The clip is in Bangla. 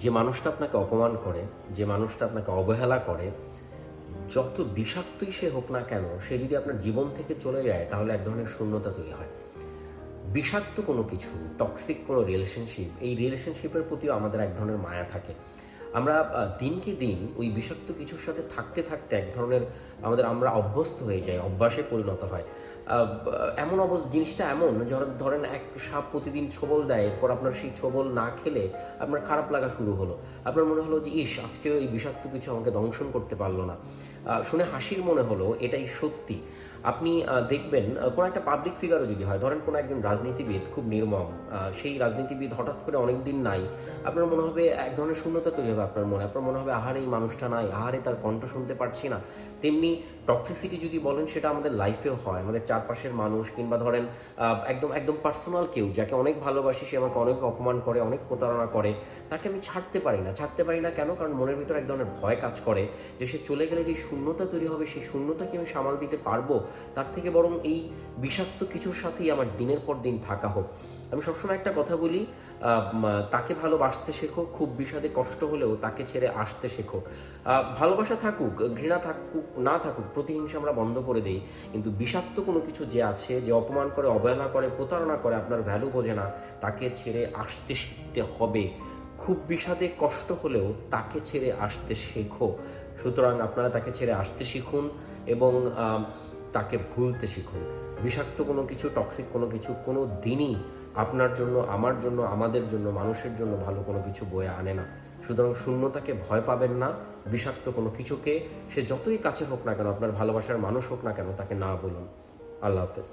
যে মানুষটা আপনাকে অপমান করে, যে মানুষটা আপনাকে অবহেলা করে, যত বিষাক্তই সে হোক না কেন, সে যদি আপনার জীবন থেকে চলে যায় তাহলে এক ধরনের শূন্যতা তৈরি হয়। বিষাক্ত কোনো কিছু, টক্সিক কোনো রিলেশনশিপ, এই রিলেশনশিপের প্রতিও আমাদের এক ধরনের মায়া থাকে। আমরা দিনকে দিন ওই বিষাক্ত কিছুর সাথে থাকতে থাকতে এক ধরনের আমরা অভ্যস্ত হয়ে যাই, অভ্যাসে পরিণত হয়। এমন জিনিসটা এমন, ধরেন এক সাপ প্রতিদিন ছোবল দেয়, এরপর আপনার সেই ছোবল না খেলে আপনার খারাপ লাগা শুরু হলো। আপনার মনে হলো যে ইস, আজকে এই বিষাক্ত কিছু আমাকে দংশন করতে পারলো না। শুনে হাসির মনে হলো এটাই সত্যি। আপনি দেখবেন কোনো একটা পাবলিক ফিগারও যদি হয়, ধরেন কোনো একজন রাজনীতিবিদ খুব নির্মম, সেই রাজনীতিবিদ হঠাৎ করে অনেক দিন নাই, আপনার মনে হবে এক ধরনের শূন্যতা তৈরি হবে আপনার মনে হবে আহারে এই মানুষটা নাই, আহারে তার কণ্ঠ শুনতে পারছি না। তেমনি টক্সিসিটি যদি বলেন, সেটা আমাদের লাইফেও হয়। আমাদের চারপাশের মানুষ, কিংবা ধরেন একদম একদম পার্সোনাল কেউ যাকে অনেক ভালোবাসি, সে আমাকে অনেক অপমান করে, অনেক প্রতারণা করে, তাকে আমি ছাড়তে পারি না কেন? কারণ মনের ভিতরে এক ধরনের ভয় কাজ করে যে সে চলে গেলে যে শূন্যতা তৈরি হবে, সেই শূন্যতাকে আমি সামাল দিতে পারবো, তার থেকে বরং এই বিষাক্ত কিছুর সাথেই আমার দিনের পর দিন থাকা হোক। আমি সবসময় একটা কথা বলি, তাকে ভালোবাসতে শেখো, খুব বিষাদে কষ্ট হলেও তাকে ছেড়ে আসতে শেখো। ভালোবাসা থাকুক, ঘৃণা থাকুক, না থাকুক, প্রতিহিংসা আমরা বন্ধ করে দেই, কিন্তু বিষাক্ত কোনো কিছু যে আছে, যে অপমান করে, অবহেলা করে, প্রতারণা করে, আপনার ভ্যালু বোঝে না, তাকে ছেড়ে আসতে শিখতে হবে। খুব বিষাদে কষ্ট হলেও তাকে ছেড়ে আসতে শেখো। সুতরাং আপনারা তাকে ছেড়ে আসতে শিখুন এবং তাকে ভুলতে শিখুন। বিষাক্ত কোনো কিছু, টক্সিক কোনো কিছু কোনো দিনই আপনার জন্য, আমার জন্য, আমাদের জন্য, মানুষের জন্য ভালো কোনো কিছু বয়ে আনে না। সুতরাং শূন্যতাকে ভয় পাবেন না। বিষাক্ত কোনো কিছুকে, সে যতই কাছে হোক না কেন, আপনার ভালোবাসার মানুষ হোক না কেন, তাকে না বলুন। আল্লাহ হাফেজ।